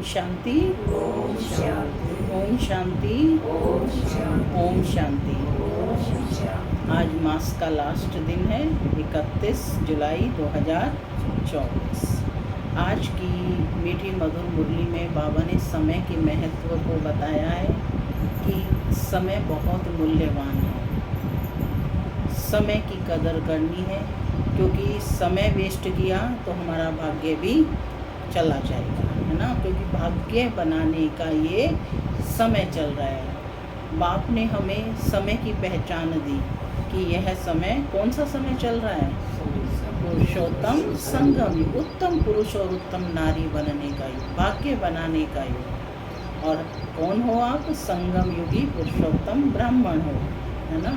शांति, ओम शांति, ओम शांति, ओम शांति, ओम शांति। ओम शांति। आज मास का लास्ट दिन है, 31 जुलाई 2024। आज की मीठी मधुर मुरली में बाबा ने समय के महत्व को बताया है कि समय बहुत मूल्यवान है, समय की कदर करनी है, क्योंकि समय वेस्ट किया तो हमारा भाग्य भी चला जाएगा, है ना। क्योंकि भाग्य बनाने का ये समय चल रहा है। बाप ने हमें समय की पहचान दी कि यह समय कौन सा समय चल रहा है, पुरुषोत्तम संगम युग, उत्तम पुरुष और उत्तम नारी बनने का युग, भाग्य बनाने का युग। और कौन हो आप? संगम युगी पुरुषोत्तम ब्राह्मण हो, है ना।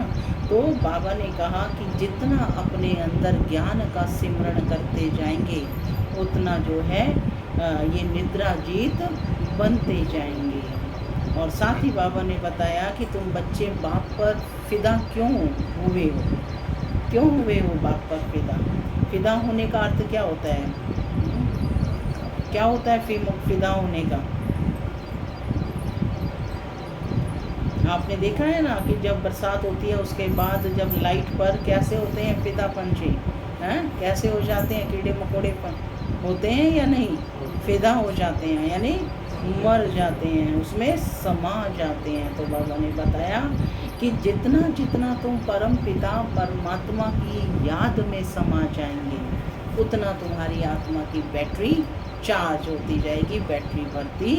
तो बाबा ने कहा कि जितना अपने अंदर ज्ञान का सिमरण करते जाएंगे उतना जो है ये निद्रा जीत बनते जाएंगे। और साथ ही बाबा ने बताया कि तुम बच्चे बाप पर फिदा क्यों हुए हो बाप पर फिदा। फिदा होने का अर्थ क्या होता है? क्या होता है फिदा होने का? आपने देखा है ना कि जब बरसात होती है उसके बाद जब लाइट पर कैसे होते हैं फिदा पंछी, हैं? कैसे हो जाते हैं? कीड़े मकोड़े होते हैं या नहीं? फिदा हो जाते हैं, यानी मर जाते हैं, उसमें समा जाते हैं। तो बाबा ने बताया कि जितना जितना तुम परम पिता परमात्मा की याद में समा जाएंगे उतना तुम्हारी आत्मा की बैटरी चार्ज होती जाएगी, बैटरी बढ़ती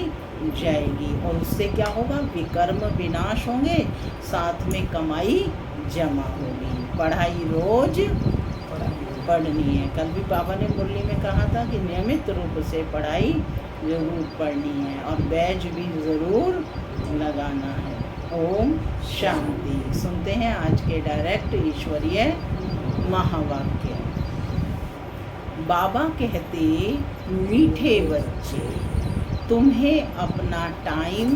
जाएगी। और उससे क्या होगा? विकर्म विनाश होंगे, साथ में कमाई जमा होगी। पढ़ाई रोज पढ़नी है। कल भी बाबा ने मुरली में कहा था कि नियमित रूप से पढ़ाई ज़रूर पढ़नी है और बैज भी ज़रूर लगाना है। ओम शांति। सुनते हैं आज के डायरेक्ट ईश्वरीय महावाक्य। बाबा कहते, मीठे बच्चे, तुम्हें अपना टाइम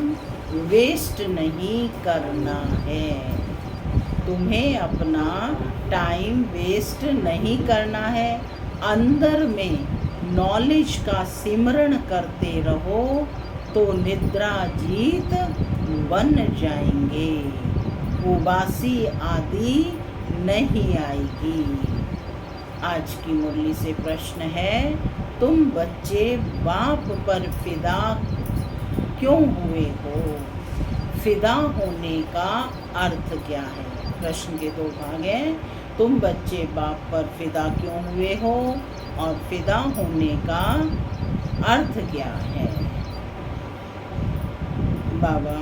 वेस्ट नहीं करना है। तुम्हें अपना टाइम वेस्ट नहीं करना है। अंदर में नॉलेज का सिमरण करते रहो तो निद्रा जीत बन जाएंगे, उबासी आदि नहीं आएगी। आज की मुरली से प्रश्न है, तुम बच्चे बाप पर फिदा क्यों हुए हो? फिदा होने का अर्थ क्या है? प्रश्न के दो भाग हैं। तुम बच्चे बाप पर फिदा क्यों हुए हो और फिदा होने का अर्थ क्या है? बाबा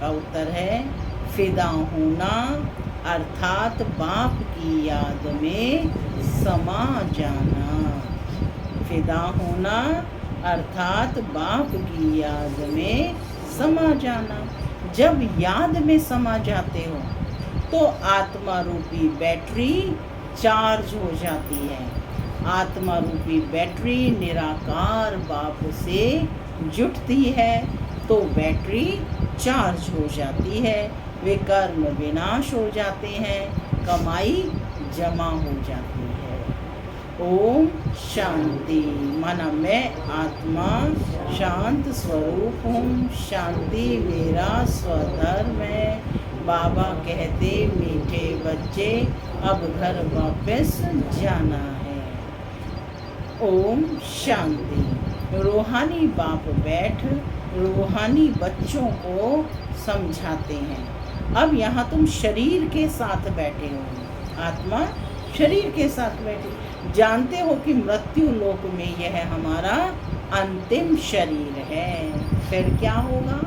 का उत्तर है, फिदा होना अर्थात बाप की याद में समा जाना। फिदा होना अर्थात बाप की याद में समा जाना। जब याद में समा जाते हो तो आत्मा रूपी बैटरी चार्ज हो जाती है। आत्मा रूपी बैटरी निराकार बाप से जुटती है तो बैटरी चार्ज हो जाती है, विकर्म विनाश हो जाते हैं, कमाई जमा हो जाती है। ओम शांति। माना मैं आत्मा शांत स्वरूप हूँ, शांति मेरा स्वधर्म है। बाबा कहते, मीठे बच्चे अब घर वापस जाना है। ओम शांति। रूहानी बाप बैठ रूहानी बच्चों को समझाते हैं। अब यहाँ तुम शरीर के साथ बैठे हो, आत्मा शरीर के साथ बैठे, जानते हो कि मृत्यु लोक में यह हमारा अंतिम शरीर है। फिर क्या होगा?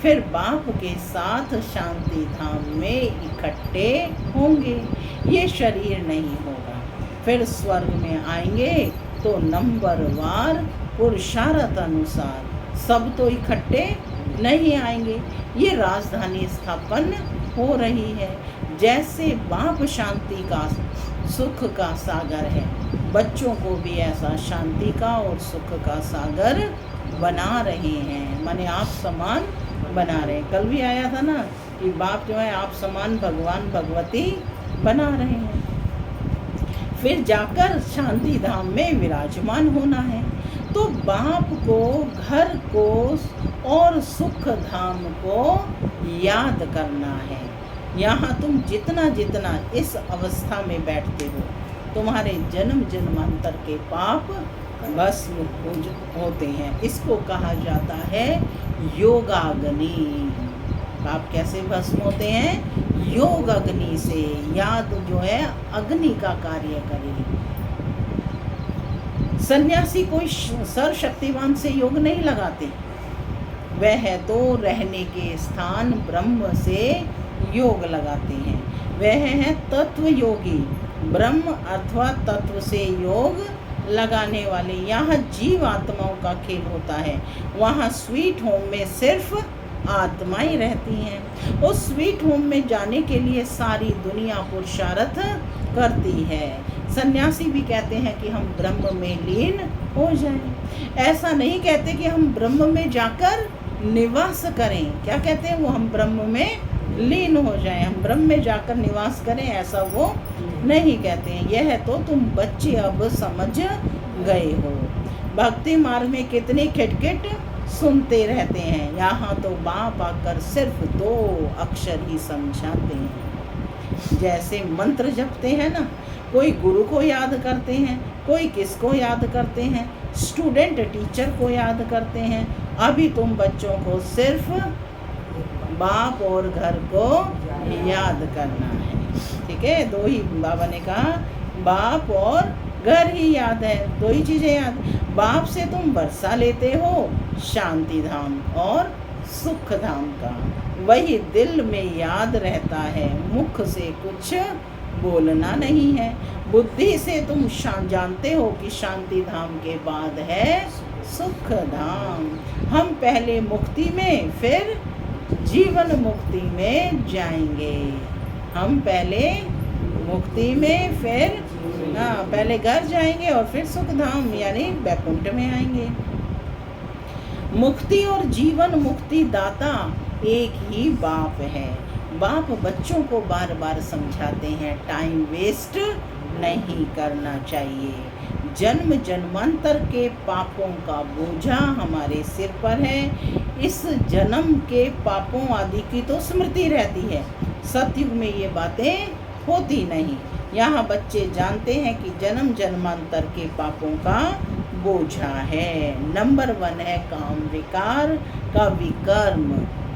फिर बाप के साथ शांति धाम में इकट्ठे होंगे। ये शरीर नहीं होगा। फिर स्वर्ग में आएंगे तो नंबरवार पुरुषार्थ अनुसार, सब तो इकट्ठे नहीं आएंगे। ये राजधानी स्थापन हो रही है। जैसे बाप शांति का सुख का सागर है, बच्चों को भी ऐसा शांति का और सुख का सागर बना रहे हैं, माने आप समान बना रहे हैं। कल भी आया था ना कि बाप जो है आप समान भगवान भगवती बना रहे हैं। फिर जाकर शांति धाम में विराजमान होना है। तो बाप को घर घर को और सुख धाम को याद करना है। यहाँ तुम जितना जितना इस अवस्था में बैठते हो, तुम्हारे जन्म जन्मांतर के पाप भस्म होते हैं। इसको कहा जाता है योगाग्नि। पाप कैसे भस्म होते हैं? योग अग्नि से। याद जो है अग्नि का कार्य करे। सन्यासी कोई सर्वशक्तिवान से योग नहीं लगाते, वह तो रहने के स्थान ब्रह्म से योग लगाते हैं। वह है तत्व योगी, ब्रह्म अथवा तत्व से योग लगाने वाले। यहाँ जीव आत्माओं का खेल होता है। वहाँ स्वीट होम में सिर्फ आत्माएं रहती हैं। उस स्वीट होम में जाने के लिए सारी दुनिया पुरुषार्थ करती है। सन्यासी भी कहते हैं कि हम ब्रह्म में लीन हो जाएं। ऐसा नहीं कहते कि हम ब्रह्म में जाकर निवास करें। क्या कहते हैं वो? हम ब्रह्म में लीन हो जाएं, हम ब्रह्म में जाकर निवास करें, ऐसा वो नहीं कहते हैं। यह तो तुम बच्चे अब समझ गए हो। भक्ति मार्ग में कितनी खिटखिट सुनते रहते हैं। यहाँ तो बाप आकर सिर्फ 2 अक्षर ही समझाते हैं। जैसे मंत्र जपते हैं ना, कोई गुरु को याद करते हैं, कोई किसको याद करते हैं, स्टूडेंट टीचर को याद करते हैं। अभी तुम बच्चों को सिर्फ बाप और घर को याद करना है। ठीक है, 2 ही बाबा ने कहा, बाप और घर ही याद है, 2 ही चीज़ें याद। बाप से तुम वर्षा लेते हो शांति धाम और सुख धाम का, वही दिल में याद रहता है, मुख से कुछ बोलना नहीं है। बुद्धि से तुम जानते हो कि शांति धाम के बाद है सुख धाम। हम पहले मुक्ति में फिर जीवन मुक्ति में जाएंगे। हम पहले मुक्ति में फिर पहले घर जाएंगे और फिर सुख धाम यानी वैकुंठ में आएंगे। मुक्ति और जीवन मुक्ति दाता एक ही बाप है। बाप बच्चों को बार बार समझाते हैं, टाइम वेस्ट नहीं करना चाहिए। जन्म जन्मांतर के पापों का बोझा हमारे सिर पर है। इस जन्म के पापों आदि की तो स्मृति रहती है, सतयुग में ये बातें होती नहीं। यहाँ बच्चे जानते हैं कि जन्म जन्मांतर के पापों का बोझा है। नंबर 1 है काम विकार का विकर्म,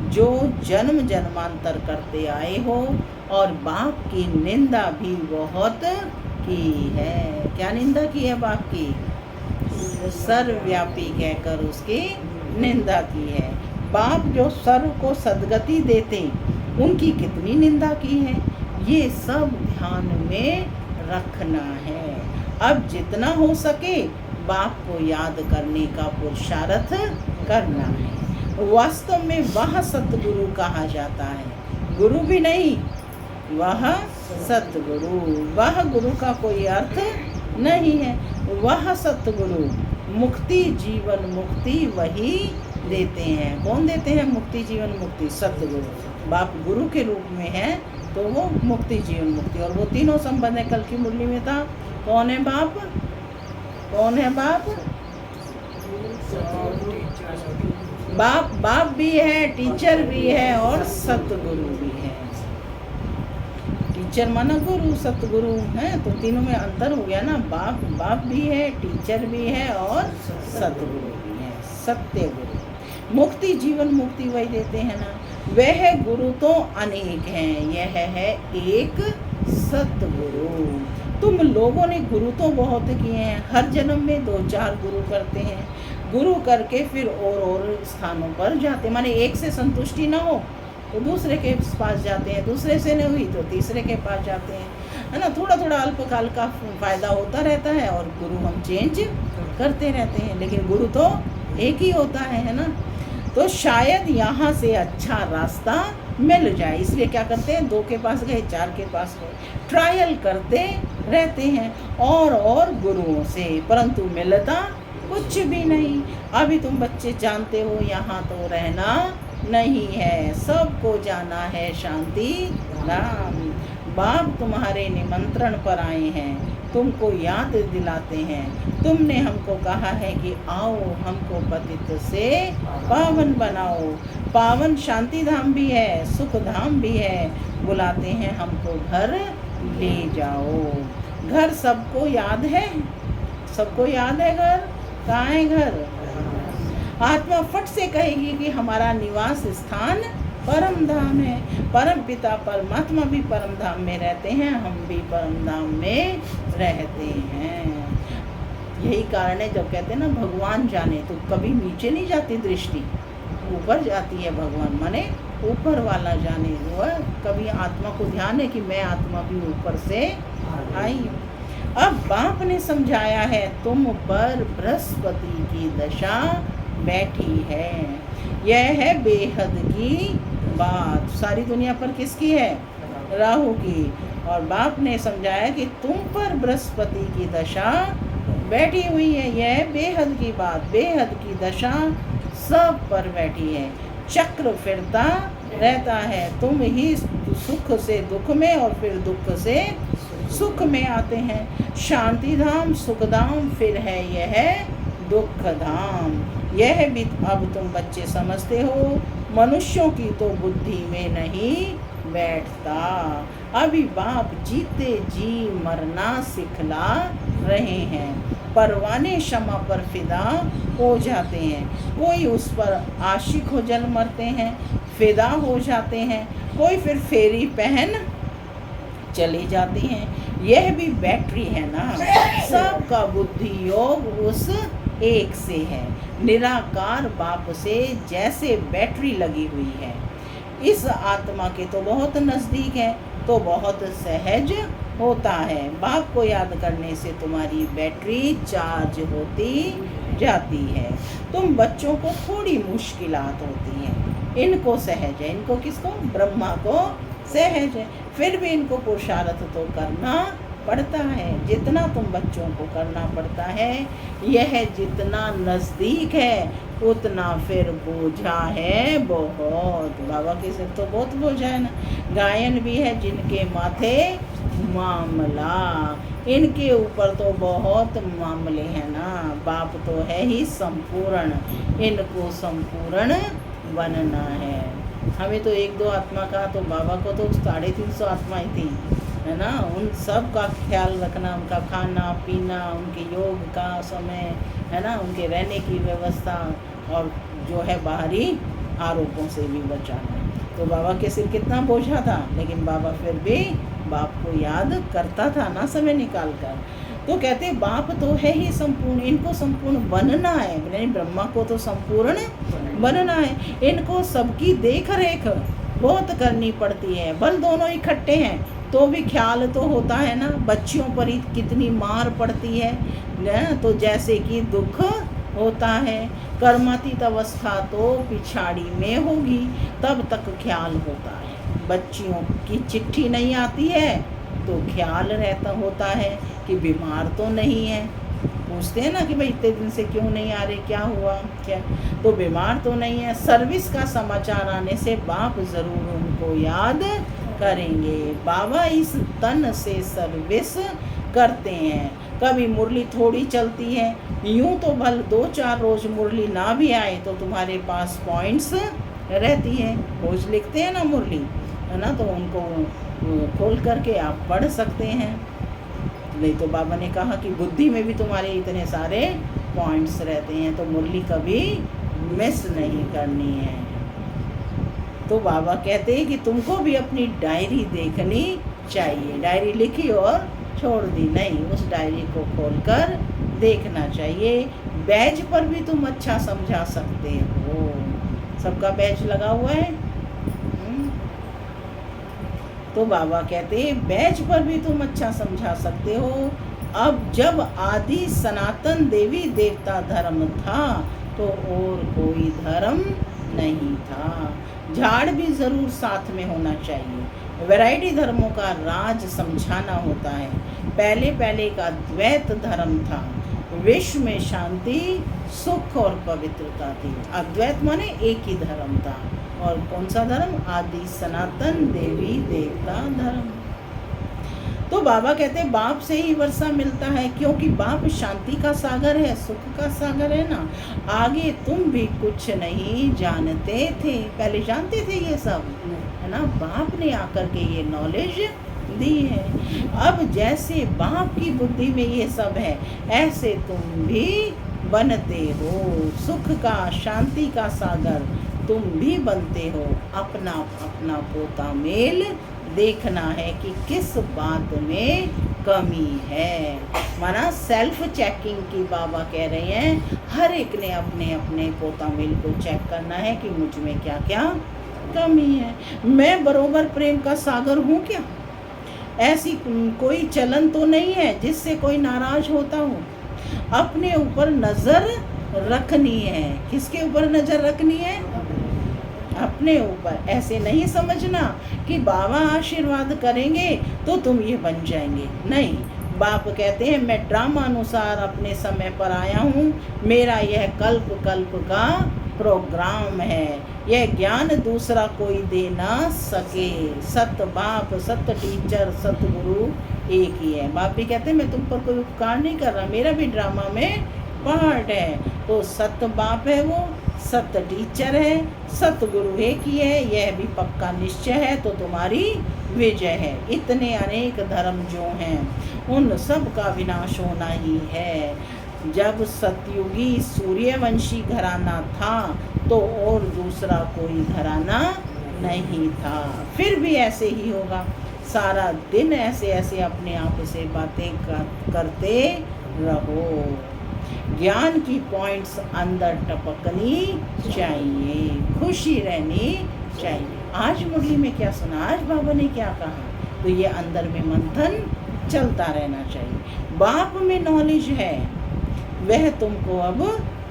जो जन्म जन्मांतर करते आए हो, और बाप की निंदा भी बहुत की है। क्या निंदा की है बाप की? सर्वव्यापी कहकर उसकी निंदा की है। बाप जो सर्व को सद्गति देते, उनकी कितनी निंदा की है, ये सब ध्यान में रखना है। अब जितना हो सके बाप को याद करने का पुरुषार्थ करना है। वास्तव में वह सतगुरु कहा जाता है, गुरु भी नहीं, वह सतगुरु। वह गुरु का कोई अर्थ नहीं है। वह सतगुरु मुक्ति जीवन मुक्ति वही देते हैं। कौन देते हैं मुक्ति जीवन मुक्ति? सतगुरु। बाप गुरु के रूप में है तो वो मुक्ति जीवन मुक्ति, और वो तीनों संबंध है। कल की मुरली में था, कौन है बाप? कौन है बाप? बाप भी है, टीचर भी है और सतगुरु भी है। टीचर माना गुरु, सतगुरु है, तो तीनों में अंतर हो गया ना। बाप भी है, टीचर भी है और सतगुरु भी है, सत्य गुरु। मुक्ति जीवन मुक्ति वही देते हैं ना। वह गुरु तो अनेक हैं, यह है एक सतगुरु। तुम लोगों ने गुरु तो बहुत किए हैं, हर जन्म में 2-4 गुरु करते हैं। गुरु करके फिर और स्थानों पर जाते, माने एक से संतुष्टि ना हो तो दूसरे के पास जाते हैं, दूसरे से नहीं हुई तो तीसरे के पास जाते हैं, है ना। थोड़ा थोड़ा अल्पकाल का फायदा होता रहता है और गुरु हम चेंज करते रहते हैं, लेकिन गुरु तो एक ही होता है ना। तो शायद यहाँ से अच्छा रास्ता मिल जाए, इसलिए क्या करते हैं, 2 के पास गए, 4 के पास गए, ट्रायल करते रहते हैं और गुरुओं से, परंतु मिलता कुछ भी नहीं। अभी तुम बच्चे जानते हो यहाँ तो रहना नहीं है, सबको जाना है शांति धाम। बाप तुम्हारे निमंत्रण पर आए हैं, तुमको याद दिलाते हैं। तुमने हमको कहा है कि आओ हमको पतित से पावन बनाओ। पावन शांति धाम भी है, सुख धाम भी है। बुलाते हैं हमको घर ले जाओ। घर सबको याद है? सबको याद है घर? कहाँ है घर? आत्मा फट से कहेगी कि हमारा निवास स्थान परम धाम है। परम पिता परमात्मा भी परम धाम में रहते हैं, हम भी परम धाम में रहते हैं। यही कारण है जब कहते हैं ना भगवान जाने, तो कभी नीचे नहीं जाती दृष्टि, ऊपर जाती है। भगवान माने ऊपर वाला जाने। वो कभी आत्मा को ध्यान है कि मैं आत्मा भी ऊपर से आई हूँ। अब बाप ने समझाया है तुम पर बृहस्पति की दशा बैठी है। यह है बेहद की बात। सारी दुनिया पर किसकी है? राहु की। और बाप ने समझाया कि तुम पर बृहस्पति की दशा बैठी हुई है। यह बेहद की बात, बेहद की दशा सब पर बैठी है। चक्र फिरता रहता है। तुम ही सुख से दुख में और फिर दुख से सुख में आते हैं। शांति धाम, सुख धाम, फिर है यह दुख धाम। यह भी अब तुम बच्चे समझते हो। मनुष्यों की तो बुद्धि में नहीं बैठता। अभी बाप जीते जी मरना सिखला रहे हैं। परवाने क्षमा पर फिदा हो जाते हैं। कोई उस पर आशिक हो जल मरते हैं, फिदा हो जाते हैं। कोई फिर फेरी पहन चले जाते हैं। यह भी बैटरी है ना, सबका बुद्धि योग उस एक से है। निराकार बाप से जैसे बैटरी लगी हुई है। इस आत्मा के तो बहुत नज़दीक है, तो बहुत सहज होता है। बाप को याद करने से तुम्हारी बैटरी चार्ज होती जाती है। तुम बच्चों को थोड़ी मुश्किलात होती हैं, इनको सहज है। इनको किसको? ब्रह्मा को सहज है। फिर भी इनको पुरुषार्थ तो करना पड़ता है। जितना तुम बच्चों को करना पड़ता है, यह जितना नज़दीक है उतना फिर बोझा है बहुत। बाबा के सिर तो बहुत बोझा है ना। गायन भी है जिनके माथे मामला, इनके ऊपर तो बहुत मामले हैं ना। बाप तो है ही संपूर्ण, इनको संपूर्ण बनना है। हमें तो एक दो आत्मा का, तो बाबा को तो 350 आत्माएं थी, है ना। उन सब का ख्याल रखना, उनका खाना पीना, उनके योग का समय, है ना, उनके रहने की व्यवस्था, और जो है बाहरी आरोपों से भी बचाना। तो बाबा के सिर कितना बोझा था, लेकिन बाबा फिर भी बाप को याद करता था ना, समय निकाल कर। तो कहते बाप तो है ही संपूर्ण, इनको संपूर्ण बनना है। यानी ब्रह्मा को तो संपूर्ण बनना है। इनको सबकी देख रेख बहुत करनी पड़ती है। बल दोनों इकट्ठे हैं तो भी ख्याल तो होता है ना। बच्चियों पर ही कितनी मार पड़ती है ना, तो जैसे कि दुख होता है। कर्मातीत अवस्था तो पिछाड़ी में होगी, तब तक ख्याल होता है। बच्चियों की चिट्ठी नहीं आती है तो ख्याल रहता होता है कि बीमार तो नहीं है। पूछते हैं ना कि भाई इतने दिन से क्यों नहीं आ रहे, क्या हुआ, क्या, तो बीमार तो नहीं है। सर्विस का समाचार आने से बाप ज़रूर उनको याद करेंगे। बाबा इस तन से सर्विस करते हैं। कभी मुरली थोड़ी चलती है, यूं तो भल 2-4 रोज मुरली ना भी आए तो तुम्हारे पास पॉइंट्स रहती है। रोज लिखते हैं ना मुरली, है ना, तो उनको खोल करके आप पढ़ सकते हैं। नहीं तो बाबा ने कहा कि बुद्धि में भी तुम्हारे इतने सारे पॉइंट्स रहते हैं, तो मुरली कभी मिस नहीं करनी है। तो बाबा कहते हैं कि तुमको भी अपनी डायरी देखनी चाहिए। डायरी लिखी और छोड़ दी नहीं, उस डायरी को खोलकर देखना चाहिए। बैज पर भी तुम अच्छा समझा सकते हो। सबका बैज लगा हुआ है। तो बाबा कहते हैं बैज पर भी तुम अच्छा समझा सकते हो। अब जब आदि सनातन देवी देवता धर्म था तो और कोई धर्म नहीं था। झाड़ भी ज़रूर साथ में होना चाहिए। वैरायटी धर्मों का राज समझाना होता है। पहले का द्वैत धर्म था। विश्व में शांति, सुख और पवित्रता थी। अद्वैत माने एक ही धर्म था। और कौन सा धर्म? आदि सनातन देवी देवता धर्म। तो बाबा कहते हैं बाप से ही वर्षा मिलता है, क्योंकि बाप शांति का सागर है, सुख का सागर है ना। आगे तुम भी कुछ नहीं जानते थे, पहले जानते थे ये सब, है ना। बाप ने आकर के ये नॉलेज दी है। अब जैसे बाप की बुद्धि में ये सब है, ऐसे तुम भी बनते हो सुख का, शांति का सागर तुम भी बनते हो। अपना अपना पोता मेल देखना है कि किस बात में कमी है। माना सेल्फ चेकिंग की बाबा कह रहे हैं, हर एक ने अपने अपने पोता मेल को चेक करना है कि मुझ में क्या क्या कमी है। मैं बरोबर प्रेम का सागर हूँ क्या? ऐसी कोई चलन तो नहीं है जिससे कोई नाराज होता हो। अपने ऊपर नज़र रखनी है। किसके ऊपर नज़र रखनी है? अपने ऊपर। ऐसे नहीं समझना कि बाबा आशीर्वाद करेंगे तो तुम ये बन जाएंगे, नहीं। बाप कहते हैं मैं ड्रामा अनुसार अपने समय पर आया हूँ, मेरा यह कल्प कल्प का प्रोग्राम है, यह ज्ञान दूसरा कोई दे ना सके। सत बाप, सत टीचर, सतगुरु एक ही है। बाप भी कहते हैं मैं तुम पर कोई उपकार नहीं कर रहा, मेरा भी ड्रामा में पार्ट है। तो सत बाप है वो, सत टीचर है, सतगुरु एक ही है, यह भी पक्का निश्चय है तो तुम्हारी विजय है। इतने अनेक धर्म जो हैं उन सब का विनाश होना ही है। जब सतयुगी सूर्यवंशी घराना था तो और दूसरा कोई घराना नहीं था। फिर भी ऐसे ही होगा, सारा दिन ऐसे ऐसे अपने आप से बातें करते रहो। ज्ञान की पॉइंट्स अंदर टपकनी चाहिए, खुशी रहनी चाहिए। आज मुरली में क्या सुना, आज बाबा ने क्या कहा, तो ये अंदर में मंथन चलता रहना चाहिए। बाप में नॉलेज है, वह तुमको अब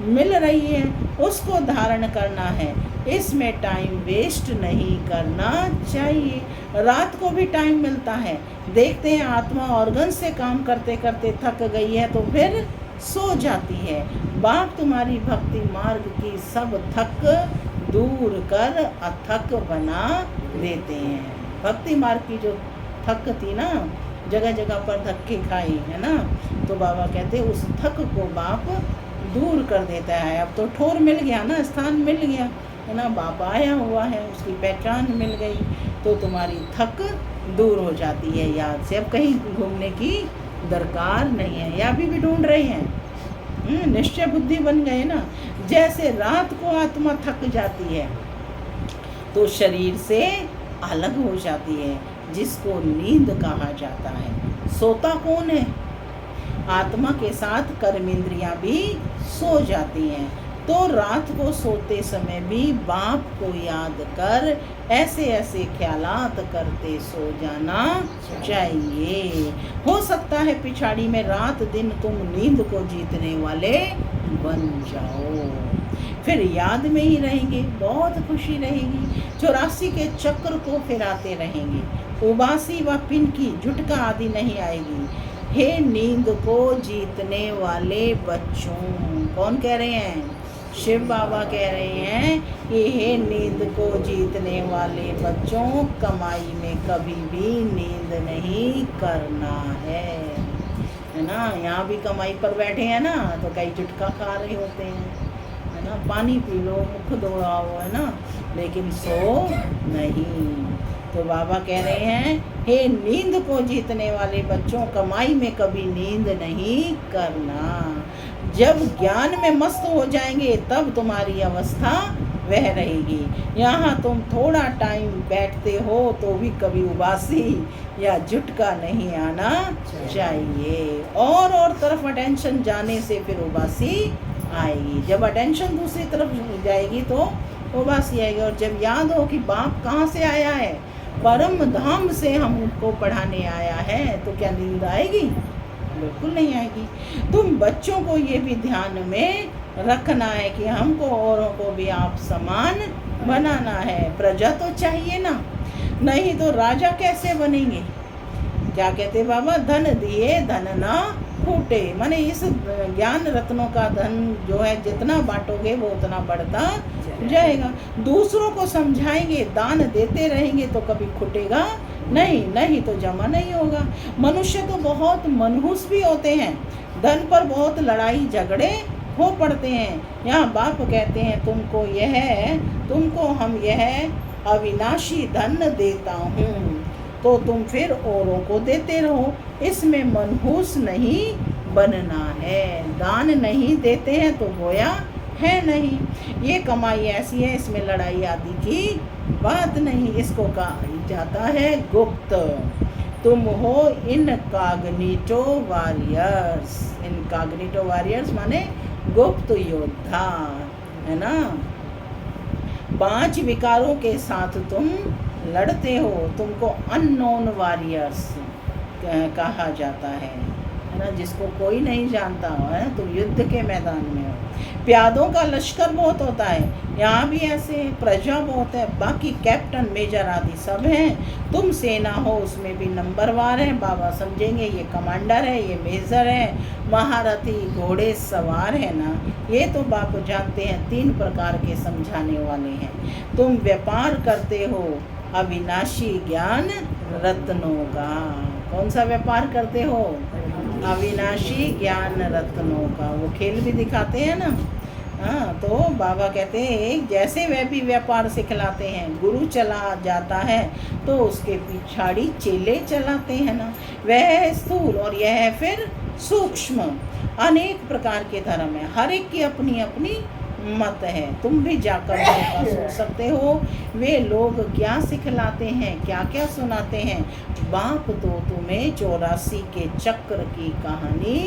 मिल रही है, उसको धारण करना है। इसमें टाइम वेस्ट नहीं करना चाहिए। रात को भी टाइम मिलता है। देखते हैं आत्मा ऑर्गन से काम करते करते थक गई है तो फिर सो जाती है। बाप तुम्हारी भक्ति मार्ग की सब थक दूर कर अथक बना देते हैं। भक्ति मार्ग की जो थक थी ना, जगह जगह पर धक्के खाई है ना, तो बाबा कहते उस थक को बाप दूर कर देता है। अब तो ठोर मिल गया ना, स्थान मिल गया है ना, बाप आया हुआ है, उसकी पहचान मिल गई तो तुम्हारी थक दूर हो जाती है याद से। अब कहीं घूमने की दरकार नहीं है, या अभी भी ढूंढ रहे हैं। निश्चय बुद्धि बन गए ना। जैसे रात को आत्मा थक जाती है तो शरीर से अलग हो जाती है, जिसको नींद कहा जाता है। सोता कौन है? आत्मा के साथ कर्मेंद्रियां भी सो जाती हैं। तो रात को सोते समय भी बाप को याद कर ऐसे ऐसे ख्यालात करते सो जाना चाहिए। हो सकता है पिछाड़ी में रात दिन तुम नींद को जीतने वाले बन जाओ, फिर याद में ही रहेंगे, बहुत खुशी रहेगी। 84 के चक्र को फिराते रहेंगे, उबासी व पिनकी झुटका आदि नहीं आएगी। हे नींद को जीतने वाले बच्चों, कौन कह रहे हैं? शिव बाबा कह रहे हैं कि हे नींद को जीतने वाले बच्चों, कमाई में कभी भी नींद नहीं करना है ना। यहाँ भी कमाई पर बैठे हैं ना, तो कई झुटका खा रहे होते हैं, है ना। पानी पी लो, मुख दौड़ाओ, है ना, लेकिन सो नहीं। तो बाबा कह रहे हैं हे नींद को जीतने वाले बच्चों, कमाई में कभी नींद नहीं करना। जब ज्ञान में मस्त हो जाएंगे तब तुम्हारी अवस्था वह रहेगी। यहाँ तुम थोड़ा टाइम बैठते हो तो भी कभी उबासी या झुटका नहीं आना चाहिए। और तरफ अटेंशन जाने से फिर उबासी आएगी। जब अटेंशन दूसरी तरफ जाएगी तो उबासी आएगी। और जब याद हो कि बाप कहाँ से आया है, परम धाम से हमको पढ़ाने आया है, तो क्या नींद आएगी? बिल्कुल नहीं आएगी। तुम बच्चों को ये भी ध्यान में रखना है कि हमको औरों को भी आप समान बनाना है। प्रजा तो चाहिए ना, नहीं तो राजा कैसे बनेंगे? क्या कहते बाबा, धन दिए धन ना फूटे। माने इस ज्ञान रत्नों का धन जो है जितना बांटोगे वो उतना बढ़ता जाएगा। दूसरों को समझाएंगे, दान देते रहेंगे तो कभी खुटेगा नहीं तो जमा नहीं होगा। मनुष्य तो बहुत मनहूस भी होते हैं, धन पर बहुत लड़ाई झगड़े हो पड़ते हैं। यहाँ बाप कहते हैं तुमको हम यह अविनाशी धन देता हूँ, तो तुम फिर औरों को देते रहो, इसमें मनहूस नहीं बनना है। दान नहीं देते हैं तो गोया है नहीं। ये कमाई ऐसी है, इसमें लड़ाई आदि की बात नहीं। इसको कहा जाता है गुप्त। तुम हो इनकॉग्निटो वॉरियर्स। इनकॉग्निटो वॉरियर्स माने गुप्त योद्धा, है ना। 5 विकारों के साथ तुम लड़ते हो, तुमको अननोन वॉरियर्स कहा जाता है ना, जिसको कोई नहीं जानता है। तुम युद्ध के मैदान में हो। प्यादों का लश्कर बहुत होता है, यहाँ भी ऐसे प्रजा बहुत है, बाकी कैप्टन मेजर आदि सब हैं। तुम सेना हो, उसमें भी नंबरवार है। बाबा समझेंगे ये कमांडर है, ये मेजर है, महारथी घोड़े सवार है ना। ये तो बाप जानते हैं, 3 प्रकार के समझाने वाले हैं। तुम व्यापार करते हो अविनाशी ज्ञान रत्नों का। कौन सा व्यापार करते हो? अविनाशी ज्ञान रत्नों का। वो खेल भी दिखाते हैं ना। हाँ, तो बाबा कहते हैं जैसे वह भी व्यापार सिखलाते हैं, गुरु चला जाता है तो उसके पिछाड़ी चेले चलाते हैं ना। वह है स्थूल और यह है फिर सूक्ष्म। अनेक प्रकार के धर्म है, हर एक की अपनी अपनी मत है। तुम भी जाकर उनका सुन सकते हो, वे लोग क्या सिखलाते हैं, क्या क्या सुनाते हैं। बाप तो तुम्हें 84 के चक्र की कहानी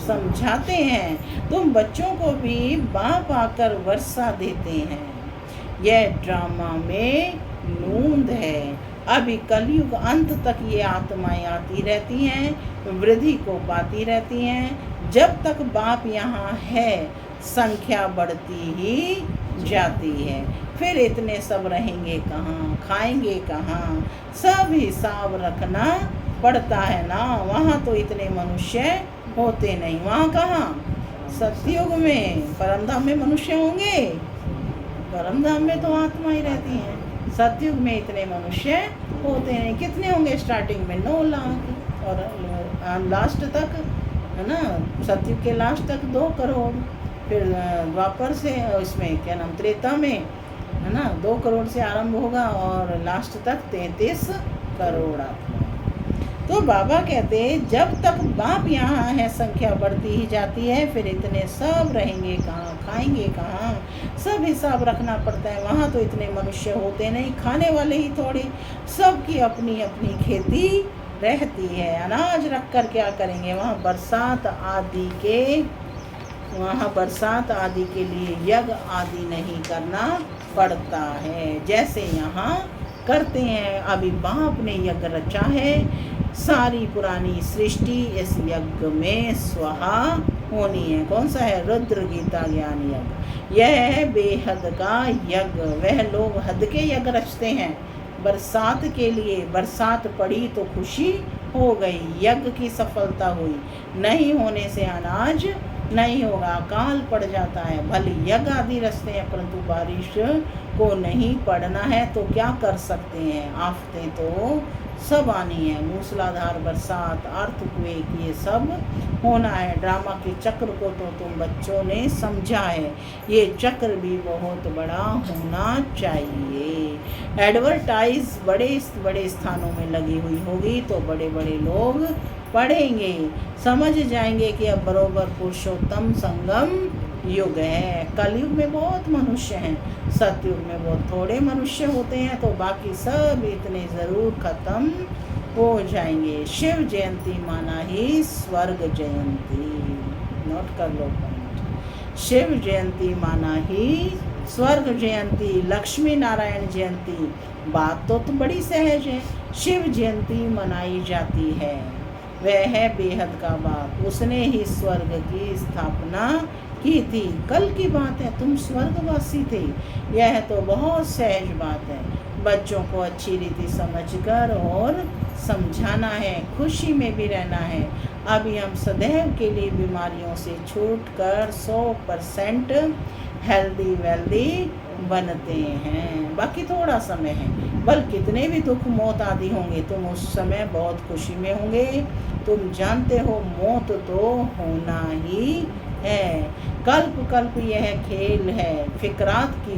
समझाते हैं। तुम बच्चों को भी बाप आकर वर्षा देते हैं। यह ड्रामा में नूंद है। अभी कलयुग अंत तक ये आत्माएं आती रहती हैं, वृद्धि को पाती रहती हैं। जब तक बाप यहाँ है, संख्या बढ़ती ही जाती है। फिर इतने सब रहेंगे कहाँ, खाएंगे कहाँ, सब हिसाब रखना पड़ता है ना। वहाँ तो इतने मनुष्य होते नहीं। वहाँ कहाँ? सतयुग में। परमधाम में मनुष्य होंगे? परमधाम में तो आत्मा ही रहती हैं। सतयुग में इतने मनुष्य होते हैं। कितने होंगे? स्टार्टिंग में 9 लाख और लास्ट तक, है ना, सतयुग के लास्ट तक 2 करोड़। फिर द्वापर से इसमें क्या नाम, त्रेता में, है ना, 2 करोड़ से आरंभ होगा और लास्ट तक 33 करोड़ आत्मा। तो बाबा कहते हैं जब तक बाप यहाँ है, संख्या बढ़ती ही जाती है। फिर इतने सब रहेंगे कहाँ, खाएंगे कहाँ, सब हिसाब रखना पड़ता है। वहाँ तो इतने मनुष्य होते नहीं, खाने वाले ही थोड़े। सबकी अपनी अपनी खेती रहती है। अनाज रख कर क्या करेंगे? वहाँ बरसात आदि के लिए यज्ञ आदि नहीं करना पड़ता है, जैसे यहाँ करते हैं। अभी बाप ने यज्ञ रचा है, सारी पुरानी सृष्टि इस यज्ञ में स्वाहा होनी है। कौन सा है? रुद्र गीता ज्ञान यज्ञ। यह है बेहद का यज्ञ। वह लोग हद के यज्ञ रचते हैं। बरसात के लिए, बरसात पड़ी तो खुशी हो गई, यज्ञ की सफलता हुई। नहीं होने से अनाज नहीं होगा, अकाल पड़ जाता है। भले यज्ञ आदि रचते हैं, परंतु बारिश को नहीं पड़ना है तो क्या कर सकते हैं? आफतें तो सब आनी है। मूसलाधार बरसात, अर्थक्वेक, ये सब होना है। ड्रामा के चक्र को तो तुम बच्चों ने समझा है। ये चक्र भी बहुत बड़ा होना चाहिए। एडवर्टाइज बड़े बड़े स्थानों में लगी हुई होगी तो बड़े बड़े लोग पढ़ेंगे, समझ जाएंगे कि अब बरोबर पुरुषोत्तम संगम युग है। कलयुग में बहुत मनुष्य हैं, सतयुग में बहुत थोड़े मनुष्य होते हैं, तो बाकी सब इतने ज़रूर खत्म हो जाएंगे। शिव जयंती माना ही स्वर्ग जयंती। नोट कर लो पॉइंट। शिव जयंती माना ही स्वर्ग जयंती, लक्ष्मी नारायण जयंती। बात तो बड़ी सहज है। शिव जयंती मनाई जाती है, वह है बेहद का बाप। उसने ही स्वर्ग की स्थापना की थी। कल की बात है, तुम स्वर्गवासी थे। यह तो बहुत सहज बात है। बच्चों को अच्छी रीति समझकर और समझाना है, खुशी में भी रहना है। अभी हम सदैव के लिए बीमारियों से छूटकर 100% हेल्दी वेल्दी बनते हैं। बाकी थोड़ा समय है, बल कितने भी दुख मौत आदि होंगे तुम उस समय बहुत खुशी में होंगे। तुम जानते हो मौत तो होना ही है। कल्प कल्प यह खेल है, फिक्रात की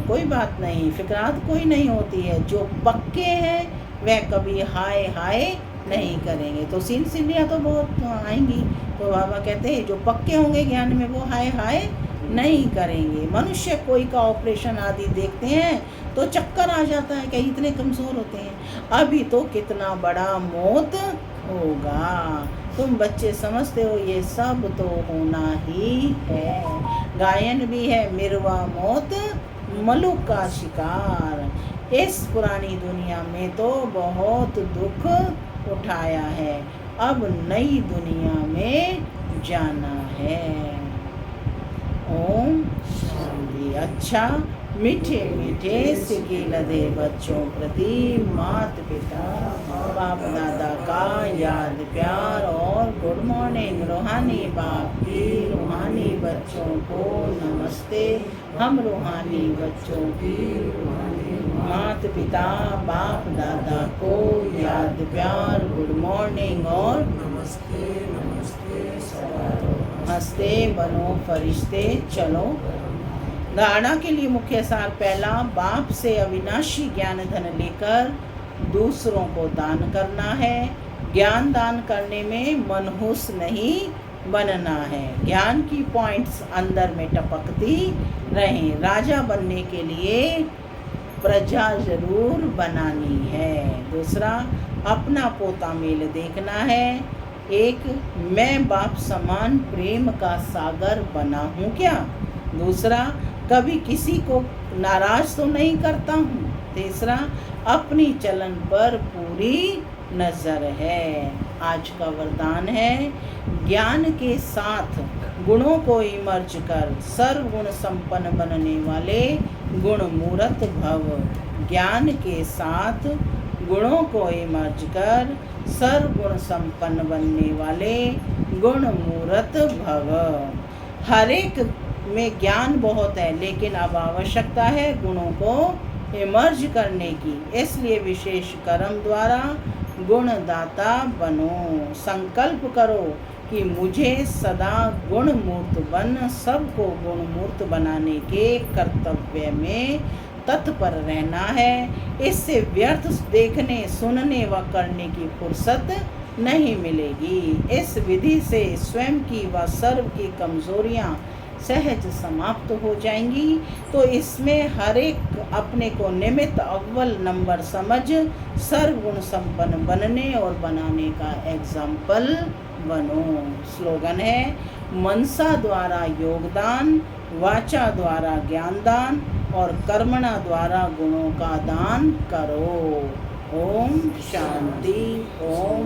कोई बात नहीं, फिक्रात कोई नहीं होती है। जो पक्के हैं वह कभी हाय हाय नहीं करेंगे। तो सिलसिलियाँ तो बहुत आएंगी, तो बाबा कहते हैं जो पक्के होंगे ज्ञान में वो हाय हाय नहीं करेंगे। मनुष्य कोई का ऑपरेशन आदि देखते हैं तो चक्कर आ जाता है, कहीं इतने कमज़ोर होते हैं। अभी तो कितना बड़ा मौत होगा। तुम बच्चे समझते हो ये सब तो होना ही है। गायन भी है मिरवा मौत मलुक का शिकार। इस पुरानी दुनिया में तो बहुत दुख उठाया है, अब नई दुनिया में जाना है। ओम शांति। अच्छा, मीठे मीठे सिके लदे बच्चों प्रति माता पिता बाप दादा का याद प्यार और गुड मॉर्निंग। रूहानी बाप की रूहानी बच्चों को नमस्ते। हम रूहानी बच्चों की माता पिता बाप दादा को याद प्यार गुड मॉर्निंग और नमस्ते नमस्ते सदा हंसते बनो फरिश्ते। चलो धारणा के लिए मुख्य सार पहला, बाप से अविनाशी ज्ञान धन लेकर दूसरों को दान करना है। ज्ञान दान करने में मनहूस नहीं बनना है। ज्ञान की पॉइंट्स अंदर में टपकती रहें। राजा बनने के लिए प्रजा जरूर बनानी है। दूसरा, अपना पोता मेल देखना है। एक, मैं बाप समान प्रेम का सागर बना हूँ क्या। दूसरा, कभी किसी को नाराज तो नहीं करता हूँ। तीसरा, अपनी चलन पर पूरी नजर है। आज का वरदान है, ज्ञान के साथ गुणों को इमर्ज कर सर्वगुण संपन्न बनने वाले गुण मूर्त भव। ज्ञान के साथ गुणों को इमर्ज कर सर्वगुण संपन्न बनने वाले गुण मूर्त भव। हर एक में ज्ञान बहुत है, लेकिन अब आवश्यकता है गुणों को इमर्ज करने की। इसलिए विशेष कर्म द्वारा गुणदाता बनो। संकल्प करो कि मुझे सदा गुण मूर्त बन सबको गुण मूर्त बनाने के कर्तव्य में तत्पर रहना है। इससे व्यर्थ देखने सुनने व करने की फुर्सत नहीं मिलेगी। इस विधि से स्वयं की व सर्व की कमजोरियां सहज समाप्त हो जाएंगी। तो इसमें हर एक अपने को निमित्त अव्वल नंबर समझ सर्वगुण संपन्न बनने और बनाने का एग्जाम्पल बनो। स्लोगन है, मनसा द्वारा योगदान, वाचा द्वारा ज्ञानदान और कर्मणा द्वारा गुणों का दान करो। ओम शांति। ओम